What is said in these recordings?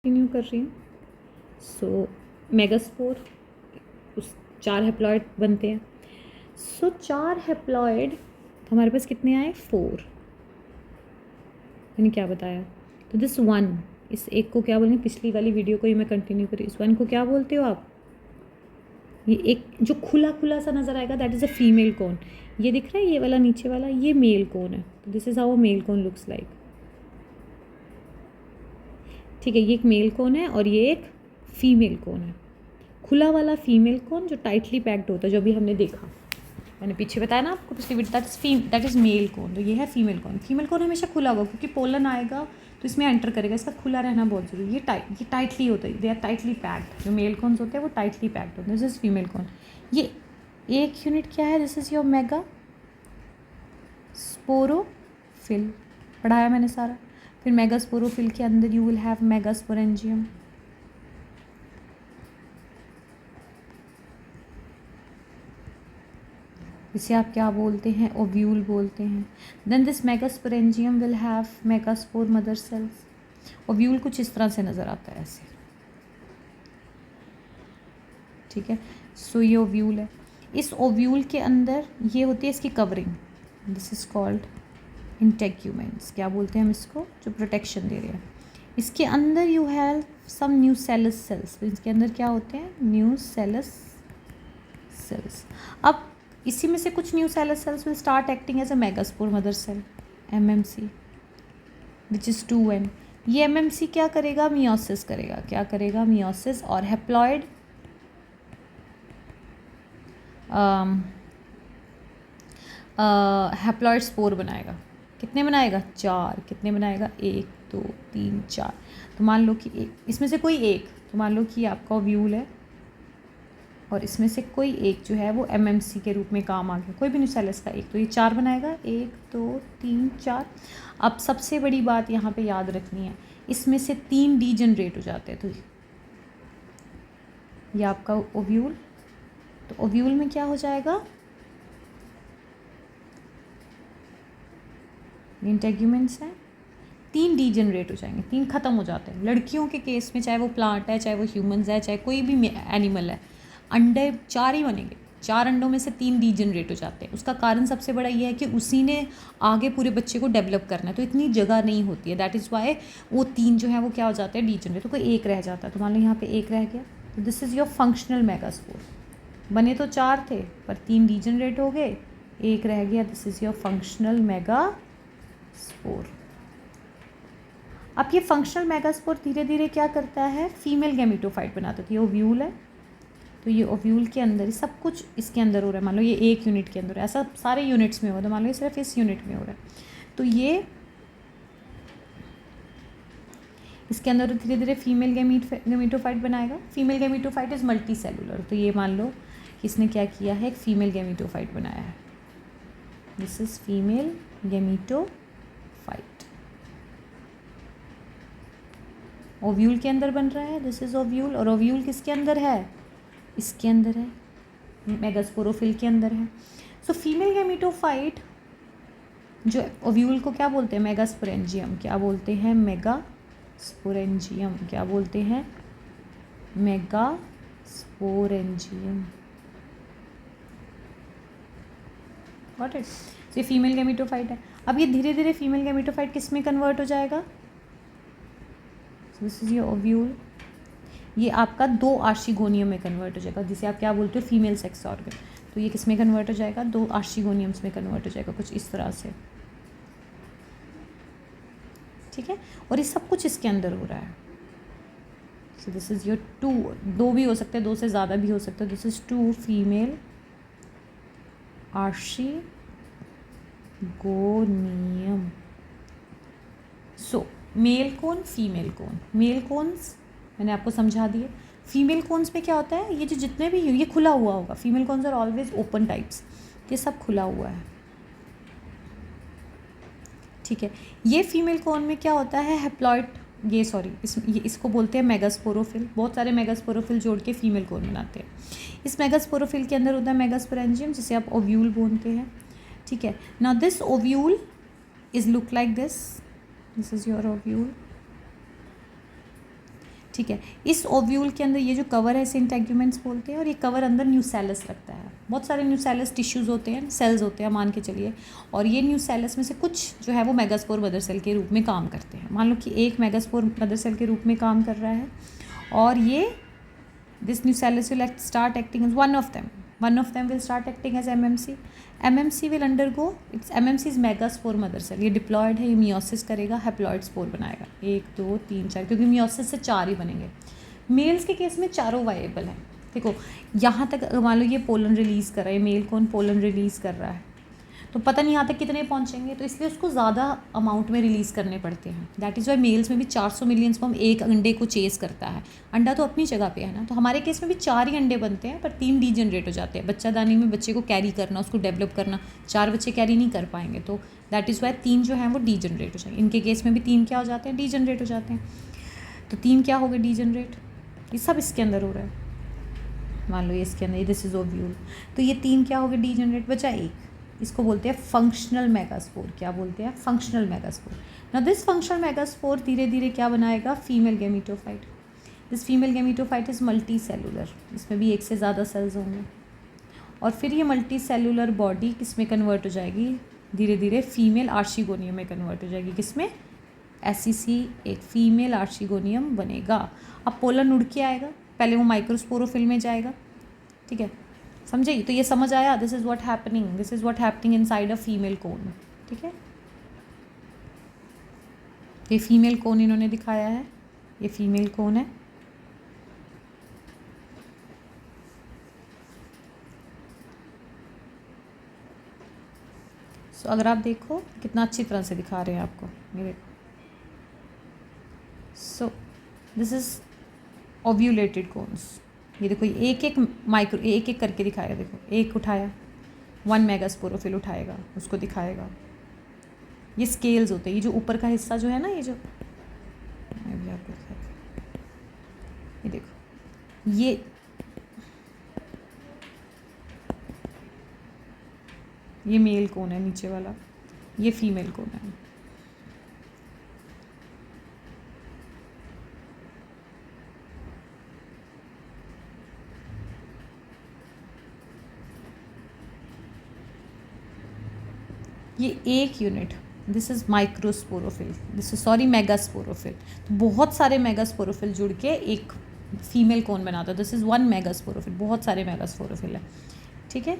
Continue कर रही हूँ। सो मेगास्पोर, उस 4 हैप्लॉइड बनते हैं। सो 4 हैप्लॉइड हमारे पास कितने आए? 4। मैंने क्या बताया? तो दिस 1, इस एक को क्या बोलेंगे? पिछली वाली वीडियो को ही मैं कंटिन्यू करी, इस 1 को क्या बोलते हो आप? ये एक जो खुला खुला सा नज़र आएगा, that is a female cone. ये दिख रहा है, ये वाला नीचे वाला, ये मेल कोन है। तो this is how a male cone looks like. ठीक है, ये एक मेल कोन है और ये एक फीमेल कोन है। खुला वाला फीमेल कोन जो टाइटली पैक्ड होता है, जो अभी हमने देखा, मैंने पीछे बताया ना आपको पिछली video, that is male cone. तो ये है फीमेल कोन। फीमेल कोन हमेशा खुला होगा क्योंकि पोलन आएगा तो इसमें एंटर करेगा, इसका खुला रहना बहुत ज़रूरी है। ये टाइटली होता है, दे आर टाइटली पैक्ड। जो मेल कोन्स होते हैं वो टाइटली पैक्ड होते हैं। This is female cone. ये एक यूनिट क्या है? This is your mega sporophyll. पढ़ाया मैंने सारा। फिर मेगा स्पोरोफिल के अंदर you will have mega sporangium. इसे आप क्या बोलते हैं? ओव्यूल बोलते हैं। Then this megasporangium will have megaspore mother cells. Ovule कुछ इस तरह से नज़र आता है, ऐसे। ठीक है, सो ये ओव्यूल है। इस ओव्यूल के अंदर ये होती है इसकी covering, this is called integuments. क्या बोलते हैं हम इसको? जो प्रोटेक्शन दे रहे हैं। इसके अंदर you have some nucellus cells. इसके अंदर क्या होते हैं? Nucellus cells. अब इसी में से कुछ nucellus cells will start acting as a megaspore mother cell, MMC, which is 2n। ये एमएमसी क्या करेगा? मियोसिस करेगा। क्या करेगा? मियोसिस। और हैप्लॉइड हैप्लॉइड स्पोर बनाएगा। कितने बनाएगा? 4। कितने बनाएगा? 1 2 3 4। तो मान लो कि एक, इसमें से कोई एक, तो मान लो कि आपका ओव्यूल है और इसमें से कोई एक जो है वो एमएमसी के रूप में काम आ गया, कोई भी न्यूसेलस का एक, तो ये 4 बनाएगा। 1 2 3 4। अब सबसे बड़ी बात यहाँ पे याद रखनी है, इसमें से 3 डीजनरेट हो जाते हैं। तो ये आपका ओव्यूल, तो ओव्यूल में क्या हो जाएगा? इंटेग्यूमेंट्स हैं, 3 डीजनरेट हो जाएंगे, 3 खत्म हो जाते हैं। लड़कियों के केस में, चाहे वो प्लांट है, चाहे वो ह्यूमंस है, चाहे कोई भी एनिमल है, अंडे 4 ही बनेंगे। 4 अंडों में से 3 डीजनरेट हो जाते हैं। उसका कारण सबसे बड़ा ये है कि उसी ने आगे पूरे बच्चे को डेवलप करना है, तो इतनी जगह नहीं होती है। दैट इज़ वाई वो 3 जो है वो क्या हो जाते हैं? डीजनरेट। तो कोई एक रह जाता है, तो मान लो यहाँ पे एक रह गया, तो this is your functional megaspore. बने तो 4 थे पर 3 डीजनरेट हो गए, एक रह गया, this is your functional megaspore. अब ये फंक्शनल मेगास्पोर धीरे धीरे क्या करता है? फीमेल गैमेटोफाइट बनाता है। तो ये ओव्यूल है, तो ये ओव्यूल के अंदर सब कुछ इसके अंदर हो रहा है। मान लो ये एक यूनिट के अंदर है, ऐसा सारे यूनिट्स में हो रहा है, तो मान लो ये सिर्फ इस यूनिट में हो रहा है। तो ये इसके अंदर धीरे धीरे फीमेल गैमेटोफाइट बनाएगा। Female gametophyte is multi cellular. तो ये मान लो कि इसने क्या किया है? एक फीमेल गैमेटोफाइट बनाया है। This is female gametophyte. Ovule के अंदर बन रहा है, दिस इज़ ओव्यूल। और ओव्यूल किसके अंदर है? इसके अंदर है, मेगास्पोरोफिल के अंदर है। सो फीमेल गैमेटोफाइट जो ओव्यूल को क्या बोलते हैं? मेगास्पोरेंजियम। क्या बोलते हैं? मेगास्पोरेंजियम। क्या बोलते हैं? मेगास्पोरेंजियम। Got it? ये फीमेल गैमेटोफाइट है। अब ये धीरे धीरे फीमेल गैमेटोफाइट किस में कन्वर्ट हो जाएगा? This is your ovule. ये आपका 2 आर्शिगोनियम में कन्वर्ट हो जाएगा, जिसे आप क्या बोलते हो? Female sex organ. तो ये किस में कन्वर्ट हो जाएगा? 2 आर्शिगोनियम्स में कन्वर्ट हो जाएगा, कुछ इस तरह से। ठीक है, और ये सब कुछ इसके अंदर हो रहा है। सो दिस इज़ योर 2 भी हो सकते हैं, 2 से ज़्यादा भी हो सकते हैं। This is 2 female archegonium. So male cone, female cone. Male cones मैंने आपको समझा दिए। फीमेल कोन्स में क्या होता है? ये जो जितने भी ये खुला हुआ होगा। Female cones are always open types, ये सब खुला हुआ है। ठीक है, ये फीमेल कोन में क्या होता है? हैप्लॉइड, इसको बोलते हैं मेगास्पोरोफिल। बहुत सारे मेगास्पोरोफिल जोड़ के फीमेल कोन बनाते हैं। इस मेगास्पोरोफिल के अंदर होता है मेगास्पोरेंजियम, जिसे आप ओव्यूल बोलते हैं। ठीक है, now this ovule is look like this. This is your ovule. ठीक है। इस ओव्यूल के अंदर ये जो कवर है इसे इंटेग्यूमेंट्स बोलते हैं, और ये कवर अंदर न्यूसेलस रखता है। बहुत सारे न्यूसेलस टिश्यूज़ होते हैं, सेल्स होते हैं मान के चलिए, और ये न्यूसेलस में से कुछ जो है वो मेगास्पोर मदर सेल के रूप में काम करते हैं। मान लो कि एक मेगास्पोर मदर सेल के रूप में काम कर रहा है, और ये this nucellus will start acting as one of them will start acting as MMC will undergo its MMC is megaspore mother cell. ये डिप्लॉयड है, ये मियोसिस करेगा, हैप्लॉयड स्पोर बनाएगा 1 2 3 4, क्योंकि मियोसिस से 4 ही बनेंगे। मेल्स के केस में चारों वायबल हैं। देखो यहाँ तक मान लो ये पोलन रिलीज़ कर रहा है, मेल कौन पोलन रिलीज़ कर रहा है, तो पता नहीं यहाँ तक कितने पहुँचेंगे, तो इसलिए उसको ज़्यादा अमाउंट में रिलीज़ करने पड़ते हैं। दैट इज़ वाई मेल्स में भी 400 मिलियन स्पर्म एक अंडे को चेस करता है। अंडा तो अपनी जगह पे है ना, तो हमारे केस में भी 4 ही अंडे बनते हैं, पर 3 डीजनरेट हो जाते हैं। बच्चादानी में बच्चे को कैरी करना, उसको डेवलप करना, 4 बच्चे कैरी नहीं कर पाएंगे, तो दैट इज़ वाई 3 जो हैं वो डीजनरेट हो जाएंगे। इनके केस में भी 3 क्या हो जाते हैं, डीजनरेट हो जाते हैं। तो 3 क्या हो गए, डीजनरेट। ये सब इसके अंदर हो रहा है। मान लो ये इसके अंदर दिस इज ओव्यूल, तो ये 3 क्या हो गए, डीजनरेट, बचा 1। इसको बोलते हैं फंक्शनल मेगास्पोर। क्या बोलते हैं, फंक्शनल मेगास्पोर। ना दिस फंक्शनल मेगास्पोर धीरे धीरे क्या बनाएगा, female gametophyte. This female gametophyte is multi cellular, इसमें भी 1 से ज़्यादा सेल्स होंगे, और फिर ये मल्टी सेलुलर बॉडी किस में कन्वर्ट हो जाएगी, धीरे धीरे फीमेल आर्शिगोनियम में कन्वर्ट हो जाएगी। किसमें, SEC एक फीमेल आर्शिगोनियम बनेगा। अब पोलन उड़ के आएगा, पहले वो माइक्रोस्पोरोफिल में जाएगा, ठीक है, समझे। तो ये समझ आया, this is what happening inside a female cone, ठीक है। ये फीमेल कोन इन्होंने दिखाया है, ये फीमेल कोन है। सो अगर आप देखो कितना अच्छी तरह से दिखा रहे हैं आपको, ये देखो। So this is ovulated cones. ये देखो एक एक करके दिखाएगा। देखो एक उठाया, 1 मेगास्पोरोफिल उठाएगा, उसको दिखाएगा। ये स्केल्स होते हैं, ये जो ऊपर का हिस्सा जो है ना, ये जो मैं भी आपको दिखाती हूँ, ये देखो, ये मेल कोन है नीचे वाला, ये फीमेल कोन है। ये एक unit, this is microsporophyll, this is sorry megasporophyll. तो बहुत सारे मेगास्पोरोफिल जुड़ के एक फीमेल कोन बनाता है। दिस इज़ 1 मेगास्पोरोफिल, बहुत सारे मेगास्पोरोफिल है, ठीक है।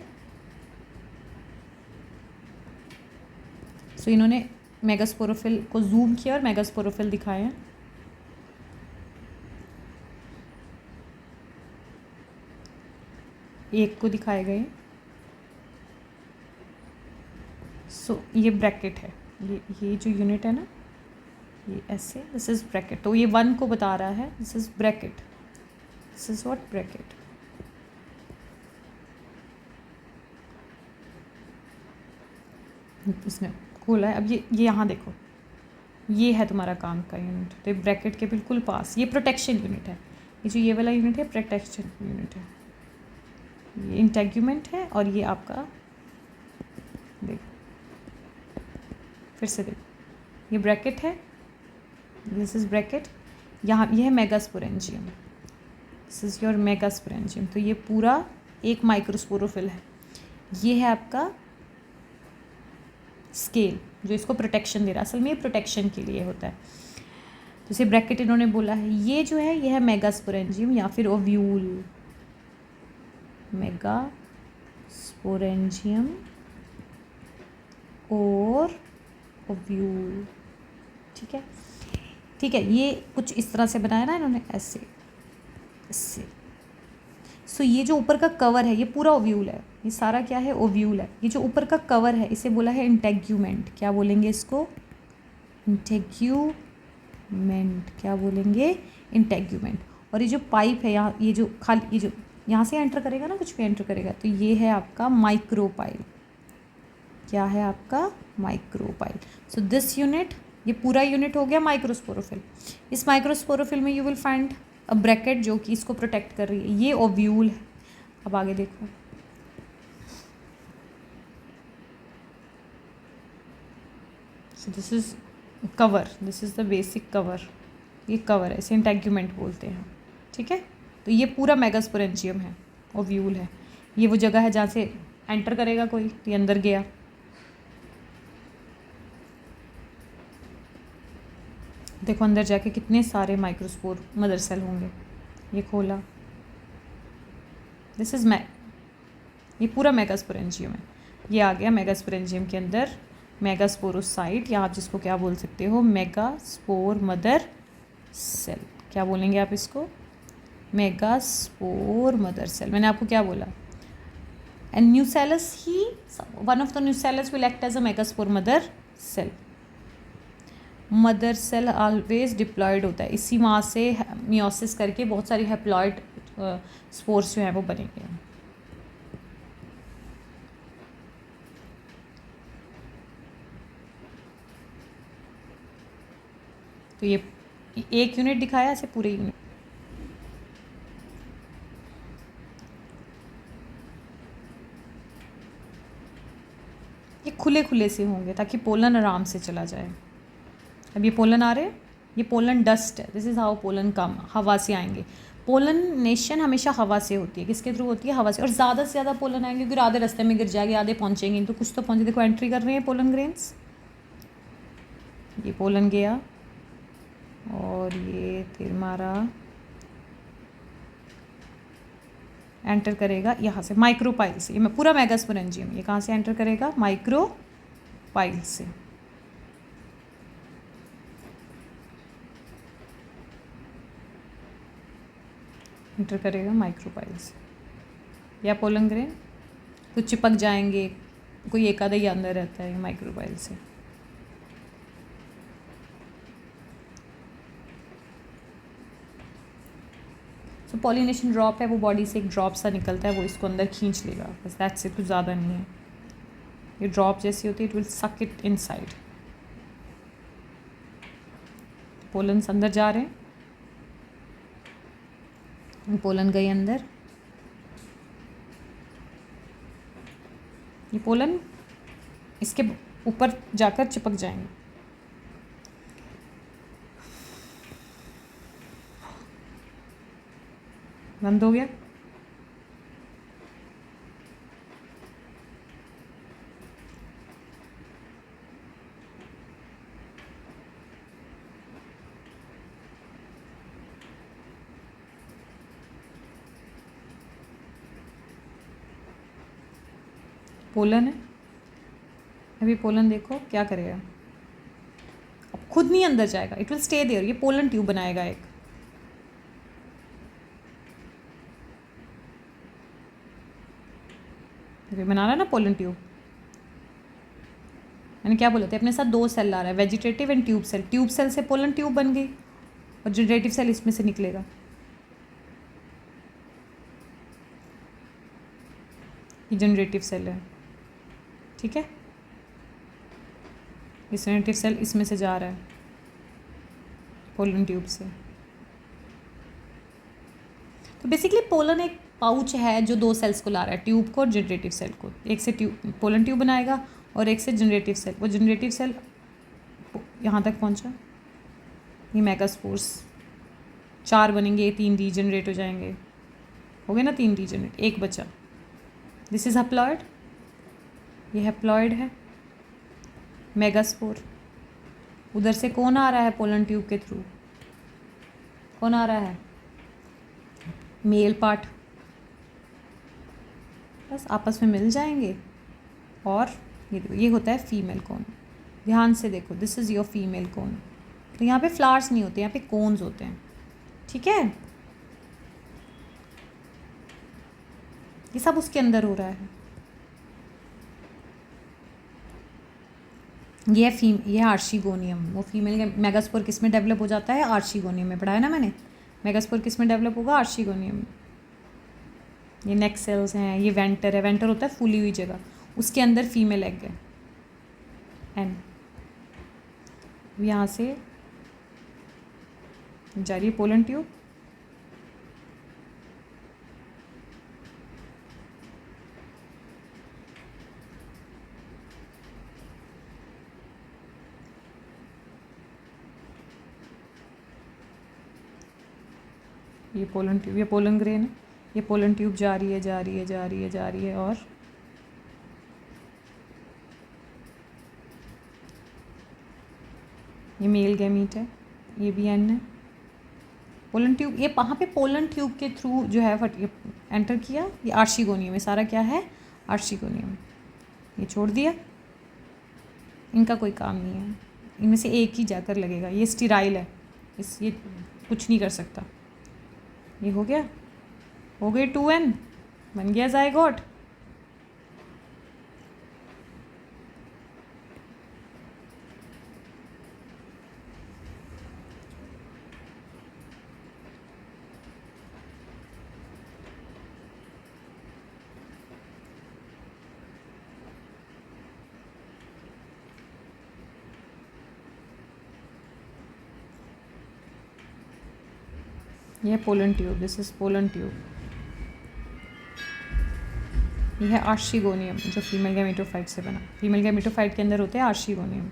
सो इन्होंने मेगास्पोरोफिल को जूम किया और मेगास्पोरोफिल दिखाए हैं। एक को दिखाए गए। सो ये ब्रैकेट है, ये जो यूनिट है ना, ये ऐसे, दिस इज़ ब्रैकेट। तो ये 1 को बता रहा है, this is bracket, this is what bracket. इसने खोला है। अब ये यहाँ देखो, ये है तुम्हारा काम का यूनिट, तो ब्रैकेट के बिल्कुल पास ये प्रोटेक्शन यूनिट है। ये जो ये वाला यूनिट है प्रोटेक्शन यूनिट है, ये इंटेग्यूमेंट है, और ये आपका देखो, फिर से देखो, ये ब्रैकेट है, दिस इज़ ब्रैकेट। यहाँ ये है megasporangium, this is your megasporangium. तो ये पूरा एक माइक्रोस्पोरोफिल है। ये है आपका स्केल जो इसको प्रोटेक्शन दे रहा है। असल में ये प्रोटेक्शन के लिए होता है, तो इसे ब्रैकेट इन्होंने बोला है। ये जो है ये है मेगास्पोरेंजियम या फिर ओव्यूल, मेगास्पोरेंजियम और ओव्यूल, ठीक है, ठीक है। ये कुछ इस तरह से बनाया ना इन्होंने, ऐसे ऐसे। सो ये जो ऊपर का कवर है ये पूरा ओव्यूल है, ये सारा क्या है, ओव्यूल है। ये जो ऊपर का कवर है इसे बोला है इंटेग्यूमेंट। क्या बोलेंगे इसको, इंटेग्यूमेंट। क्या बोलेंगे, इंटेग्यूमेंट। और ये जो पाइप है यहाँ, ये जो खाली, ये जो यहाँ से एंटर करेगा ना, कुछ भी एंटर करेगा, तो ये है आपका माइक्रोपाइल। क्या है आपका, माइक्रोपाइल। सो दिस यूनिट, ये पूरा यूनिट हो गया माइक्रोस्पोरोफिल। इस माइक्रोस्पोरोफिल में you will find a bracket जो कि इसको प्रोटेक्ट कर रही है। ये ओव्यूल है। अब आगे देखो, so this is cover, this is the basic cover, ये कवर है, इसे इंटेग्यूमेंट बोलते हैं, ठीक है। तो ये पूरा मेगास्पोरेंजियम है, ओव्यूल है। ये वो जगह है जहाँ से एंटर करेगा कोई, ये अंदर गया, देखो अंदर जाके कितने सारे माइक्रोस्पोर मदर सेल होंगे। ये खोला, दिस इज़ ये पूरा मेगास्पोरेंजियम है। ये आ गया मेगास्पोरेंजियम के अंदर, मेगास्पोरोसाइट, या आप जिसको क्या बोल सकते हो, मेगास्पोर मदर सेल। क्या बोलेंगे आप इसको, मेगास्पोर मदर सेल। मैंने आपको क्या बोला, एंड न्यूसेलस ही, one of the nucellus will act as a megaspore mother cell. Mother cell always diploid होता है, इसी वहाँ से मियोसिस करके बहुत सारी हैप्लॉयड स्पोर्स जो हैं वो बनेंगे। तो ये एक यूनिट दिखाया, ऐसे पूरे यूनिट। ये खुले खुले से होंगे ताकि पोलन आराम से चला जाए। अब ये पोलन आ रहे हैं, ये पोलन डस्ट है, दिस इज़ हाउ पोलन कम, हवा से आएंगे। पोलनेशन हमेशा हवा से होती है, किसके थ्रू होती है, हवा से। और ज़्यादा से ज़्यादा पोलन आएंगे क्योंकि आधे रास्ते में गिर जाएंगे, आधे पहुँचेंगे, तो कुछ तो पहुँचे। देखो एंट्री कर रहे हैं पोलन ग्रेन्स, ये पोलन गया और ये फिर हमारा एंटर करेगा यहाँ से माइक्रोपाइल से। ये मैं पूरा मेगास्पोरेंजियम, ये कहाँ से एंटर करेगा, माइक्रोपाइल से। एंटर करेगा माइक्रोपाइल से, या पोलन ग्रेन कुछ चिपक जाएंगे, कोई एक आधा ही अंदर रहता है माइक्रोपाइल से। तो पॉलिनेशन ड्रॉप है, वो बॉडी से एक ड्रॉप सा निकलता है, वो इसको अंदर खींच लेगा, बस दैट्स इट, कुछ ज़्यादा नहीं है। ये ड्रॉप जैसी होती है, इट विल सक इट इनसाइड। पोलन्स अंदर जा रहे हैं, पोलन गए अंदर, ये पोलन इसके ऊपर जाकर चिपक जाएंगे। बंद हो गया, पोलन है। अभी पोलन देखो क्या करेगा, अब खुद नहीं अंदर जाएगा, इट विल स्टे देयर, ये पोलन ट्यूब बनाएगा एक। बना रहा है ना पोलन ट्यूब, मैंने क्या बोला था, अपने साथ दो सेल ला रहा है, vegetative and tube cell. Tube cell से पोलन ट्यूब बन गई और जनरेटिव सेल इसमें से निकलेगा। ये जनरेटिव सेल है, ठीक है, ये जनरेटिव सेल इसमें से जा रहा है पोलन ट्यूब से। तो बेसिकली पोलन एक पाउच है जो दो सेल्स को ला रहा है, ट्यूब को और जनरेटिव सेल को। एक से ट्यूब पोलन ट्यूब बनाएगा और एक से जनरेटिव सेल। वो जनरेटिव सेल यहाँ तक पहुँचा, ये मेगास्पोर्स 4 बनेंगे, 3 रीजनरेट हो जाएंगे, हो गए ना 3 रीजनरेट, एक बचा। दिस इज़ हैप्लॉयड, ये हैप्लॉयड है मेगास्पोर। उधर से कौन आ रहा है पोलन ट्यूब के थ्रू, कौन आ रहा है, मेल पार्ट, बस आपस में मिल जाएंगे। और ये देखो, ये होता है फीमेल कोन, ध्यान से देखो, this is your female cone. तो यहाँ पे फ्लावर्स नहीं होते, यहाँ पे कोन्स होते हैं, ठीक है। ये सब उसके अंदर हो रहा है। ये है आर्शिगोनियम, वो फीमेल मेगास्पोर किस में डेवलप हो जाता है, आर्शिगोनियम में, पढ़ा है ना मैंने। मेगास्पोर किस में डेवलप होगा, आर्शिगोनियम में। ये नेक सेल्स हैं, ये वेंटर है, वेंटर होता है फूली हुई जगह, उसके अंदर फीमेल एग है। एन यहाँ से जा रही है पोलन ट्यूब, ये पोलन ट्यूब, ये पोलन ग्रेन है, ये पोलन ट्यूब जा रही है जा रही है जा रही है जा रही है, और ये मेल गैमीट है, ये भी एन है। पोलन ट्यूब, ये वहाँ पे पोलन ट्यूब के थ्रू जो है ये एंटर किया, ये आर्शिगोनियम है, सारा क्या है आर्शिगोनियम। ये छोड़ दिया, इनका कोई काम नहीं है, इनमें से एक ही जाकर लगेगा। ये स्टीराइल है, ये कुछ नहीं कर सकता। ये हो गया, हो गई 2n, बन गया ज़ाइगोट। ये pollen tube, this is pollen tube. ये है आर्शिगोनियम जो फीमेल गैमेटोफाइट से बना। फीमेल गैमेटोफाइट के अंदर होते हैं आर्शिगोनियम।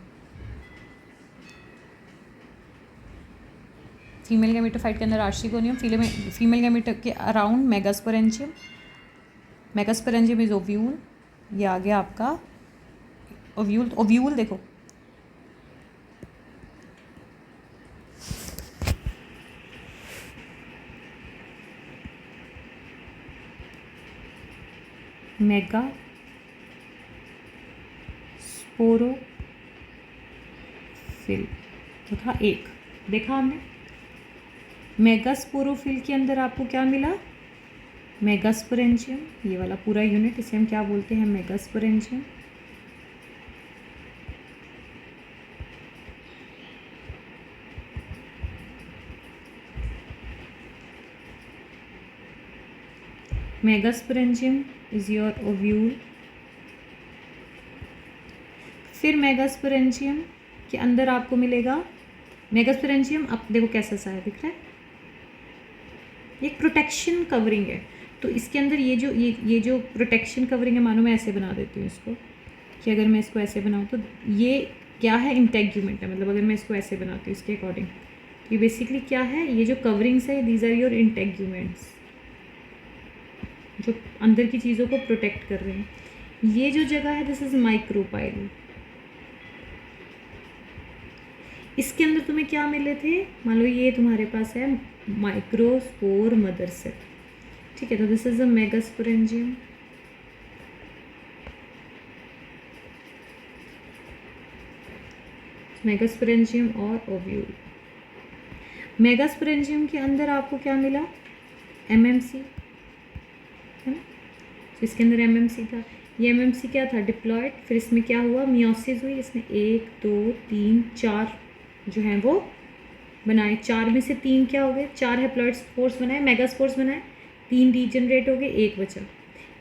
फीमेल गैमेटोफाइट के अंदर आर्शिगोनियम, फीमेल गैमेटो के around megasporangium. Megasporangium is ovule. ये आ गया आपका ओव्यूल। ओव्यूल देखो, मेगा स्पोरोफिल तो था एक, देखा हमने। मेगास्पोरोफिल के अंदर आपको क्या मिला, मेगास्पोरेंजियम, ये वाला पूरा यूनिट, इसे हम क्या बोलते हैं megasporangium. Megasporangium is your ovule. फिर मेगास्पोरेंजियम के अंदर आपको मिलेगा, मेगास्पोरेंजियम अब देखो कैसा सा है, दिख रहा है, एक प्रोटेक्शन कवरिंग है। तो इसके अंदर ये जो प्रोटेक्शन कवरिंग है, मानो मैं ऐसे बना देती हूँ इसको, कि अगर मैं इसको ऐसे बनाऊँ तो ये क्या है, इंटेग्यूमेंट है। मतलब अगर मैं इसको ऐसे बनाती हूँ इसके अकॉर्डिंग, ये बेसिकली क्या है, ये जो कवरिंग्स है दीज आर योर इंटेग्यूमेंट्स, जो अंदर की चीज़ों को प्रोटेक्ट कर रहे हैं। ये जो जगह है दिस इज माइक्रोपाइल। इसके अंदर तुम्हें क्या मिले थे, मान लो ये तुम्हारे पास है माइक्रोस्पोर मदर सेल, ठीक है। तो this is a megasporangium. Megasporangium और ओव्यूल। मेगास्पोरेंजियम के अंदर आपको क्या मिला, एमएमसी, है ना। तो इसके अंदर एमएमसी था। ये एमएमसी क्या था, डिप्लॉयड। फिर इसमें क्या हुआ, मियोसिस हुई। इसमें 1 2 3 4 जो हैं वो बनाए। 4 में से 3 क्या हो गए, 4 हैप्लॉइड स्पोर्स बनाए, मेगास्पोर्स बनाए। 3 डीजनरेट हो गए, 1 बचा।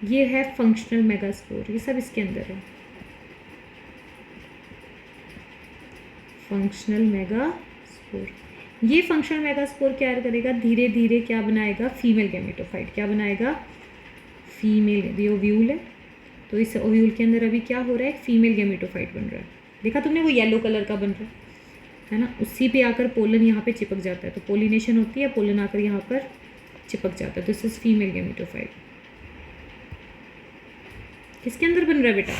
ये है फंक्शनल मेगास्पोर। ये सब इसके अंदर है, फंक्शनल मेगास्पोर। ये फंक्शनल मेगास्पोर क्या करेगा, धीरे धीरे क्या बनाएगा, फीमेल गैमेटोफाइट। क्या बनाएगा, फीमेल। ये ओव्यूल है, तो इस ओव्यूल के अंदर अभी क्या हो रहा है, फीमेल गैमेटोफाइट बन रहा है। देखा तुमने, वो येलो कलर का बन रहा है ना। उसी पे आकर पोलन यहाँ पे चिपक जाता है, तो पोलिनेशन होती है, पोलन आकर यहाँ पर चिपक जाता है। तो दिस इज फीमेल गैमेटोफाइट। किसके अंदर बन रहा है बेटा,